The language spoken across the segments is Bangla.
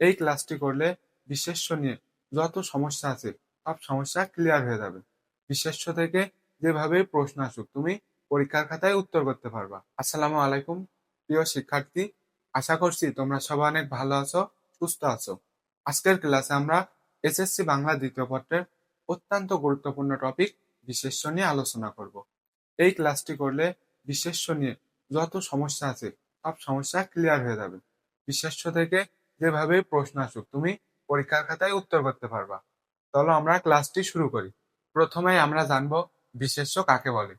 এই ক্লাসটি করলে বিশেষ্য নিয়ে যত সমস্যা আছে সব সমস্যা ক্লিয়ার হয়ে যাবে। বিশেষ্য থেকে যেভাবে প্রশ্ন আসুক তুমি পরীক্ষার খাতায় উত্তর করতে পারবা। আসসালামু আলাইকুম প্রিয় শিক্ষার্থী, আশা করছি তোমরা সবাই অনেক ভালো আছো, সুস্থ আছো। আজকের ক্লাসে আমরা এসএসসি বাংলা দ্বিতীয় পত্রের অত্যন্ত গুরুত্বপূর্ণ টপিক বিশেষ্য নিয়ে আলোচনা করব। এই ক্লাসটি করলে বিশেষ্য নিয়ে যত সমস্যা আছে সব সমস্যা ক্লিয়ার হয়ে যাবে। বিশেষ্য থেকে যেভাবে প্রশ্ন আসুক তুমি পরীক্ষার খাতায় উত্তর করতে পারবা। চলো আমরা ক্লাসটি শুরু করি। প্রথমেই আমরা জানবো বিশেষ্য কাকে বলে।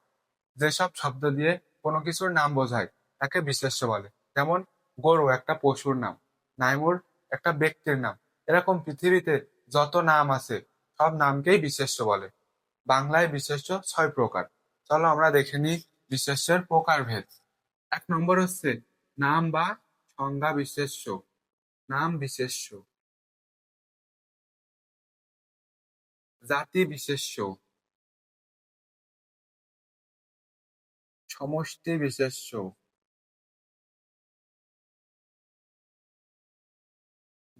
যেসব শব্দ দিয়ে কোনো কিছুর নাম বোঝায় তাকে বিশেষ্য বলে। যেমন গরু একটা পশুর নাম, নাইমুর একটা ব্যক্তির নাম। এরকম পৃথিবীতে যত নাম আছে সব নামকেই বিশেষ্য বলে। বাংলায় বিশেষ্য 6 প্রকার। চলো আমরা দেখে নিই বিশেষ্যের প্রকারভেদ। 1 নম্বর হচ্ছে নাম বা সংজ্ঞা বিশেষ্য। নাম বিশেষ্য, জাতি বিশেষ্য, সমষ্টি বিশেষ্য,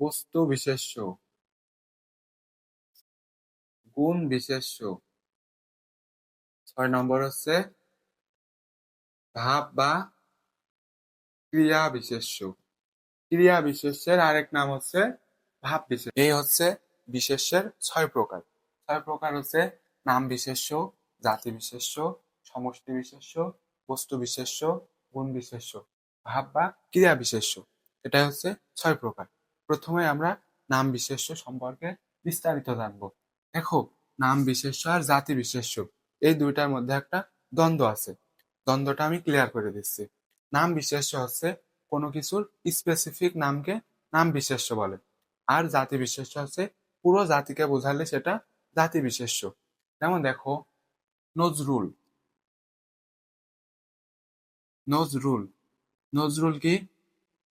বস্তু বিশেষ্য, গুণ বিশেষ্য। 6 নম্বর হচ্ছে ভাব বা ক্রিয়া বিশেষ্য। ক্রিয়া বিশেষ্যের আরেক নাম হচ্ছে ভাব বিশেষ্য। এই হচ্ছে বিশেষ্যের 6 প্রকার। 6 প্রকার হচ্ছে নাম বিশেষ্য, জাতি বিশেষ্য, সমষ্টি বিশেষ্য, বস্তু বিশেষ্য, গুণ বিশেষ্য, ভাব বা ক্রিয়া বিশেষ্য। এটা হচ্ছে 6 প্রকার। প্রথমে আমরা নাম বিশেষ্য সম্পর্কে বিস্তারিত জানবো। দেখো, নাম বিশেষ্য আর জাতি বিশেষ্য এই দুইটার মধ্যে একটা দ্বন্দ্ব আছে। দ্বন্দ্বটা আমি ক্লিয়ার করে দিচ্ছি। নাম বিশেষ্য হচ্ছে কোনো কিছুর স্পেসিফিক নামকে নাম বিশেষ্য বলে। আর জাতি বিশেষ্য হচ্ছে পুরো জাতিকে বোঝালে সেটা জাতি বিশেষ্য। যেমন দেখো, নজরুল। নজরুল নজরুল কি?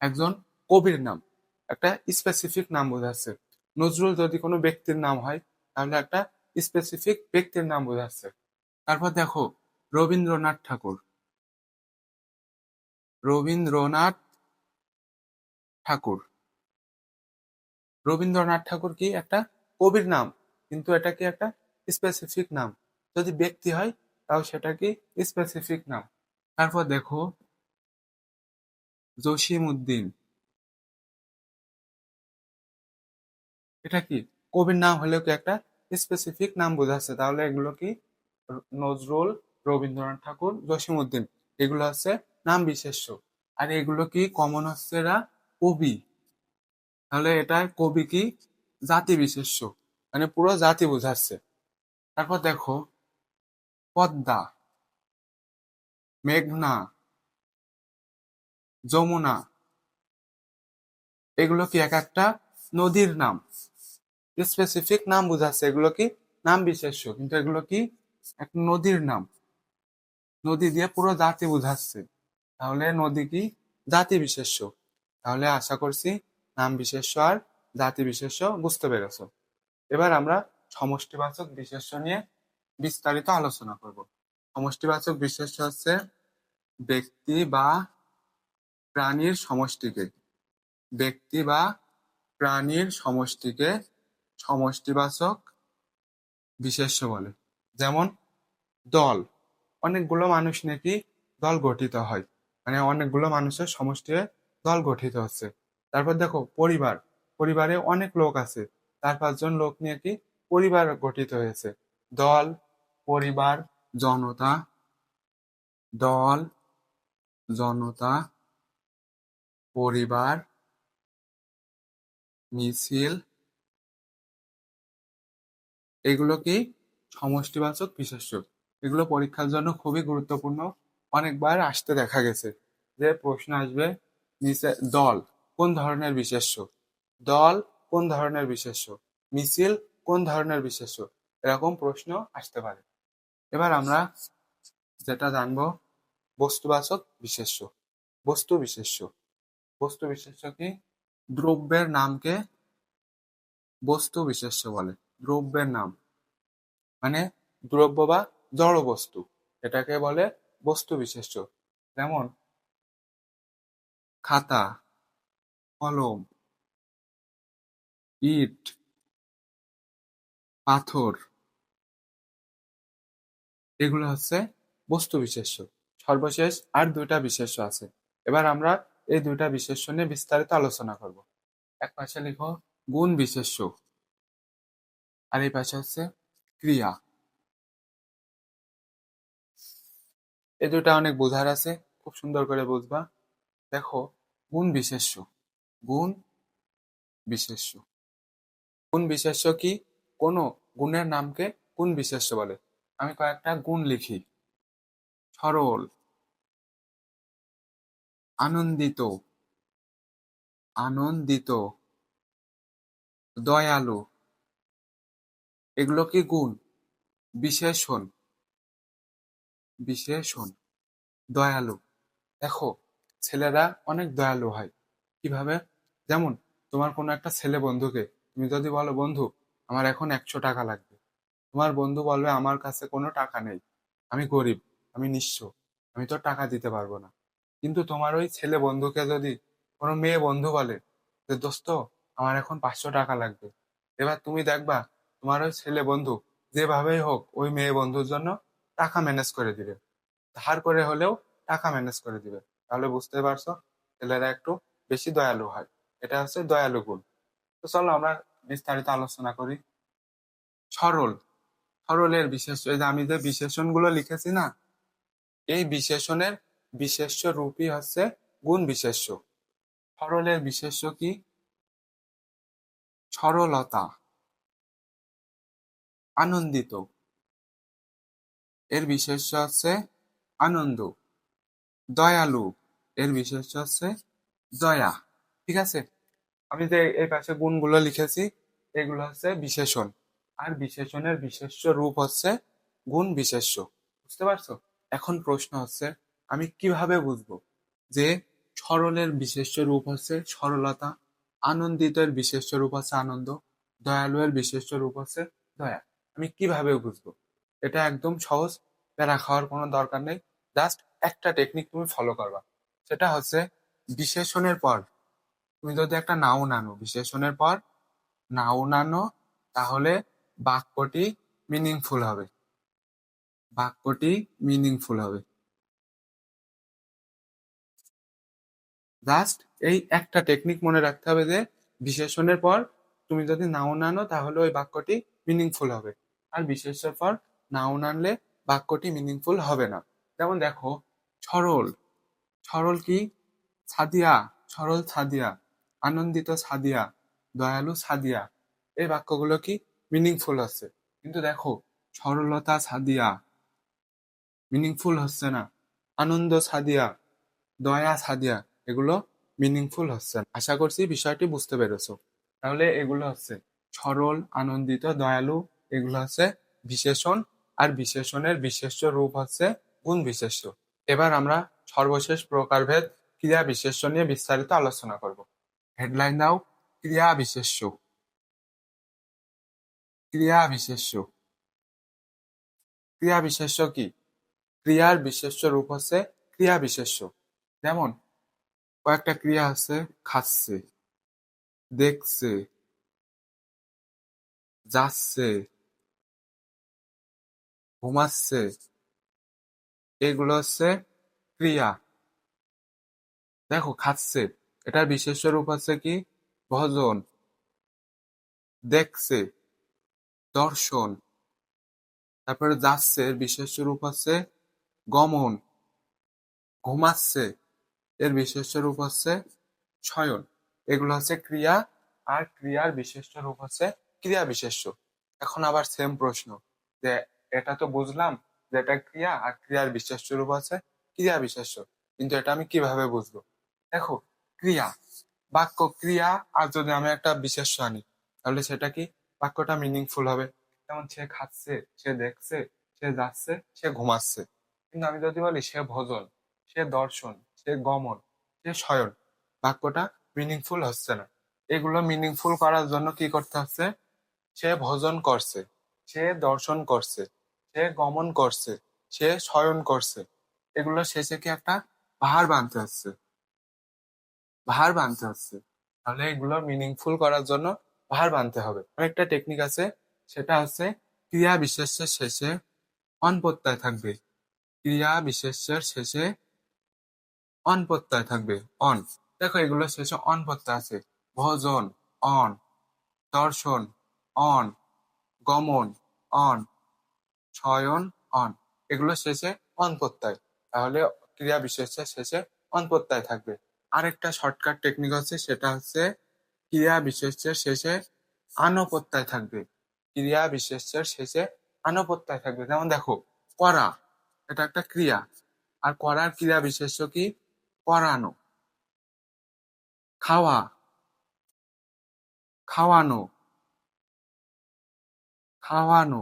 একজন কবির নাম, একটা স্পেসিফিক নাম বোঝাচ্ছে। নজরুল যদি কোনো ব্যক্তির নাম হয় তাহলে একটা স্পেসিফিক ব্যক্তির নাম বোঝাচ্ছে। তারপর দেখো, রবীন্দ্রনাথ ঠাকুর। রবীন্দ্রনাথ ঠাকুর রবীন্দ্রনাথ ঠাকুর কি? একটা কবির নাম, কিন্তু এটা কি একটা স্পেসিফিক নাম। যদি ব্যক্তি হয় তাও সেটা কি স্পেসিফিক নাম। তারপর দেখো, জসিম উদ্দিন। এটা কি? কবির নাম হলেও কি একটা স্পেসিফিক নাম বোঝাচ্ছে। তাহলে এগুলো কি? নজরুল, রবীন্দ্রনাথ ঠাকুর, জসিম উদ্দিন, এগুলো হচ্ছে নাম বিশেষ্য। আর এগুলো কি কমন হচ্ছে এরা কবি। তাহলে এটা কবি কি? জাতি বিশেষ্য, মানে পুরো জাতি বোঝাচ্ছে। তারপর দেখো, পদ্মা, মেঘনা, যমুনা, এগুলো কি এক একটা নদীর নাম, স্পেসিফিক নাম বোঝাচ্ছে। এগুলো কি? নাম বিশেষ্য, কিন্তু এগুলো কি? এক নদীর নাম, নদী দিয়ে পুরো জাতি বোঝাচ্ছে। তাহলে নদী কি? জাতি বিশেষ্য। তাহলে আশা করছি নাম বিশেষ্য আর জাতি বিশেষ্য বুঝতে পেরেছো। এবার আমরা সমষ্টিবাচক বিশেষ্য নিয়ে বিস্তারিত আলোচনা করব। সমষ্টিবাচক বিশেষ্য হচ্ছে ব্যক্তি বা প্রাণীর সমষ্টিকে, ব্যক্তি বা প্রাণীর সমষ্টিকে সমষ্টিবাচক বিশেষ্য বলে। যেমন দল, অনেকগুলো মানুষ নাকি দল গঠিত হয়, মানে অনেকগুলো মানুষের সমষ্টি হয়ে দল গঠিত হচ্ছে। তারপর দেখো, পরিবার, পরিবারে অনেক লোক আছে, 4-5 জন লোক নিয়ে কি পরিবার গঠিত হয়েছে। দল, পরিবার, জনতা, দল, জনতা, পরিবার, মিছিল, এগুলো কি? সমষ্টিবাচক বিশেষ্য। এগুলো পরীক্ষার জন্য খুবই গুরুত্বপূর্ণ, অনেকবার আসতে দেখা গেছে যে প্রশ্ন আসবে নিচে দল কোন ধরনের বিশেষ্য, দল কোন ধরনের বিশেষ্য, মিছিল কোন ধরনের বিশেষ্য, এরকম প্রশ্ন আসতে পারে। এবার আমরা যেটা জানবো, বস্তুবাচক বিশেষ্য। বস্তু বিশেষ্য, বস্তু বিশেষ্য কি? দ্রব্যের নামকে বস্তু বিশেষ্য বলে। দ্রব্যের নাম মানে দ্রব্য বা জড় বস্তু, এটাকে বলে বস্তু বিশেষ্য। যেমন খাতা, কলম, ইট, পাথর, এগুলো হচ্ছে বস্তু বিশেষ্য। সর্বশেষ আর দুইটা বিশেষ্য আছে। এবার আমরা এই দুইটা বিশেষ্য নিয়ে বিস্তারিত আলোচনা করব। এক পাশে লিখো গুণ বিশেষ্য, আর এই পাশে হচ্ছে ক্রিয়া। এই দুটা অনেক বোঝার আছে, খুব সুন্দর করে বুঝবা। দেখো, গুণ বিশেষ্য, গুণ বিশেষ্য। গুণ বিশেষ্য কি? কোনো গুণের নামকে গুণ বিশেষ্য বলে। আমি কয়েকটা গুণ লিখি: সরল, আনন্দিত, আনন্দিত, দয়ালু, এগুলো কি গুণ? বিশেষণ, বিশেষণ। দয়ালু, দেখো, ছেলেরা অনেক দয়ালু হয়। কিভাবে? যেমন তোমার কোনো একটা ছেলে বন্ধুকে তুমি যদি বলো, বন্ধু আমার এখন 100 টাকা লাগবে, তোমার বন্ধু বলবে, আমার কাছে কোনো টাকা নেই, আমি গরিব, আমি নিঃস্ব, আমি তো টাকা দিতে পারবো না। কিন্তু তোমার ওই ছেলে বন্ধুকে যদি কোনো মেয়ে বন্ধু বলে যে, দোস্ত আমার এখন 500 টাকা লাগবে, এবার তুমি দেখবা তোমার ওই ছেলে বন্ধু যেভাবেই হোক ওই মেয়ে বন্ধুর জন্য টাকা ম্যানেজ করে দিবে, ধার করে হলেও টাকা ম্যানেজ করে দিবে। তাহলে বুঝতে পারছো, ছেলেরা একটু বেশি দয়ালু হয়। এটা হচ্ছে দয়ালু গুণ। তো চলো আমরা বিস্তারিত আলোচনা করি। সরল, সরলের বিশেষ্য, এই যে আমি যে বিশেষণ গুলো লিখেছি না, এই বিশেষণের বিশেষ্য রূপই হচ্ছে গুণ বিশেষ্য। সরলের বিশেষ্য কি? সরলতা, আনন্দিত, এর বিশেষ্য হচ্ছে আনন্দ। দয়ালু, এর বিশেষ্য হচ্ছে দয়া। ঠিক আছে, আমি যে এই পাশে গুণগুলো লিখেছি এগুলো হচ্ছে বিশেষণ, আর বিশেষণের বিশেষ্য রূপ হচ্ছে গুণ বিশেষ্য। বুঝতে পারছো? এখন প্রশ্ন হচ্ছে, আমি কিভাবে বুঝবো যে সরলের বিশেষ্য রূপ হচ্ছে সরলতা, আনন্দিতের বিশেষ্য রূপ হচ্ছে আনন্দ, দয়ালু এর বিশেষ্য রূপ হচ্ছে দয়া? আমি কিভাবে বুঝবো? এটা একদম সহজ, প্যারা খাওয়ার কোনো দরকার নেই। জাস্ট একটা টেকনিক তুমি ফলো করবা, সেটা হচ্ছে বিশেষণের পর তুমি যদি একটা নাউন আনো, বিশেষণের পর নাউন আনো, তাহলে বাক্যটি মিনিংফুল হবে, বাক্যটি মিনিংফুল হবে। জাস্ট এই একটা টেকনিক মনে রাখতে হবে যে বিশেষণের পর তুমি যদি নাউন আনো তাহলে ওই বাক্যটি মিনিংফুল হবে, আর বিশেষণের পর নাউন আনলে বাক্যটি মিনিংফুল হবে না। যেমন দেখো, সরল, সরল কি? সাদিয়া, সরল সাদিয়া, আনন্দিত সাদিয়া, দয়ালু সাদিয়া, এই বাক্যগুলো কি মিনিংফুল হচ্ছে। কিন্তু দেখো, সরলতা সাদিয়া মিনিংফুল হচ্ছে না, আনন্দ সাদিয়া, দয়া সাদিয়া, এগুলো মিনিংফুল হচ্ছে না। আশা করছি বিষয়টি বুঝতে পেরেছো। তাহলে এগুলো হচ্ছে সরল, আনন্দিত, দয়ালু, এগুলো হচ্ছে বিশেষণ, আর বিশেষণের বিশেষ্য রূপ হচ্ছে গুণ বিশেষ্য। এবার আমরা সর্বশেষ প্রকারভেদ ক্রিয়া বিশেষ্য নিয়ে বিস্তারিত আলোচনা করব। হেডলাইন দাও: ক্রিয়া বিশেষ্য, ক্রিয়া বিশেষ্য। ক্রিয়া বিশেষ্য কি? ক্রিয়ার বিশেষ্য রূপ হচ্ছে ক্রিয়া বিশেষ্য। যেমন কয়েকটা ক্রিয়া আছে: খাচ্ছে, দেখছে, যাচ্ছে, ঘুমাচ্ছে, এগুলো হচ্ছে ক্রিয়া। দেখো, খাচ্ছে, এটার বিশেষ্য রূপ হচ্ছে কি? ভোজন। দেখছে, দর্শন। তারপরে যাচ্ছে, এর বিশেষ্য রূপ হচ্ছে গমন। ঘুমাচ্ছে, এর বিশেষ্য রূপ হচ্ছে শয়ন। এগুলো হচ্ছে ক্রিয়া, আর ক্রিয়ার বিশেষ্য রূপ হচ্ছে ক্রিয়া বিশেষ্য। এখন আবার সেম প্রশ্ন, যে এটা তো বুঝলাম যে এটা ক্রিয়া, আর ক্রিয়ার বিশেষ্য রূপ আছে ক্রিয়া বিশেষ্য, কিন্তু এটা আমি কিভাবে বুঝবো? দেখো, ক্রিয়া, বাক্য ক্রিয়া, আর যদি আমি একটা বিশেষ্য আনি তাহলে সেটা কি? বাক্যটা মিনিংফুল হবে। যেমন সে খাচ্ছে, সে দেখছে, সে যাচ্ছে, সে ঘুমাচ্ছে। কিন্তু আমি যদি বলি সে ভোজন, সে দর্শন, সে গমন, সে শয়ন, বাক্যটা মিনিংফুল হচ্ছে না। এগুলো মিনিংফুল করার জন্য কি করতে হচ্ছে? সে ভোজন করছে, সে দর্শন করছে, সে গমন করছে, সে শয়ন করছে, এগুলো শেষে কি একটা ভার্ব আনতে হচ্ছে, ভার্ব আনতে হচ্ছে। তাহলে এগুলো মিনিংফুল করার জন্য ভার বানতে হবে। আরেকটা টেকনিক আছে, সেটা হচ্ছে ক্রিয়া বিশেষ্যের শেষে অন প্রত্যয় থাকবে। ক্রিয়া বিশেষ্যের শেষে অন প্রত্যয় থাকবে। অন, দেখো এগুলো শেষে অন প্রত্যয় আছে। ভোজন অন, দর্শন অন, গমন অন, শয়ন অন, এগুলো শেষে অন প্রত্যয়। তাহলে ক্রিয়া বিশেষ্যের শেষে অন প্রত্যয় থাকবে। আরেকটা শর্টকাট টেকনিক হচ্ছে, সেটা হচ্ছে ক্রিয়া বিশেষ্যের শেষে আনো প্রত্যয় থাকবে। ক্রিয়া বিশেষ্যের শেষে আনো প্রত্যয় থাকবে। যেমন দেখো, করা, এটা একটা ক্রিয়া, আর করার ক্রিয়া বিশেষ্য কি? করানো। খাওয়া, খাওয়ানো, খাওয়ানো,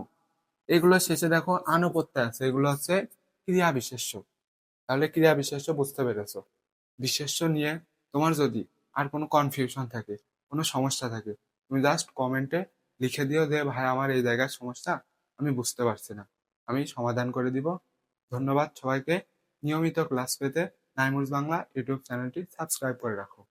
এগুলো শেষে দেখো আনো প্রত্যয় আছে, এগুলো হচ্ছে ক্রিয়া বিশেষ্য। তাহলে ক্রিয়া বিশেষ্য বুঝতে পেরেছো। বিশেষ্য নিয়ে তোমার যদি আর কোনো কনফিউশন থাকে, কোনো সমস্যা থাকে, তুমি জাস্ট কমেন্টে লিখে দিও যে ভাই আমার এই জায়গার সমস্যা, আমি বুঝতে পারছি না, আমি সমাধান করে দিব। ধন্যবাদ সবাইকে। নিয়মিত ক্লাস পেতে নাইমুরস বাংলা ইউটিউব চ্যানেলটি সাবস্ক্রাইব করে রাখো।